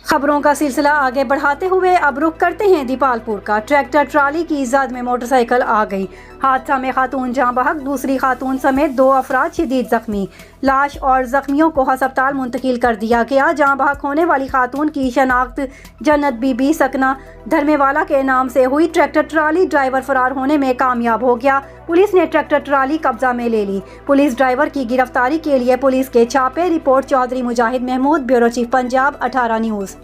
खबरों का सिलसिला आगे बढ़ाते हुए अब रुख करते हैं दीपालपुर का। ट्रैक्टर ट्राली की जद में मोटरसाइकिल आ गई। हादसा में खातून जाँ बहक, दूसरी खातून समेत 2 अफराद शदीद जख्मी। लाश और जख्मियों को अस्पताल मुंतकिल कर दिया गया। जाँ बहक होने वाली खातून की शनाख्त जन्नत बीबी सकना धर्मेवाला के नाम से हुई। ट्रैक्टर ट्राली ड्राइवर फरार होने में कामयाब हो गया। पुलिस ने ट्रैक्टर ट्राली कब्जा में ले ली। पुलिस ड्राइवर की गिरफ्तारी के लिए पुलिस के छापे। Report Chaudhary Mujahid Mahmood, bureau chief Punjab 18 news.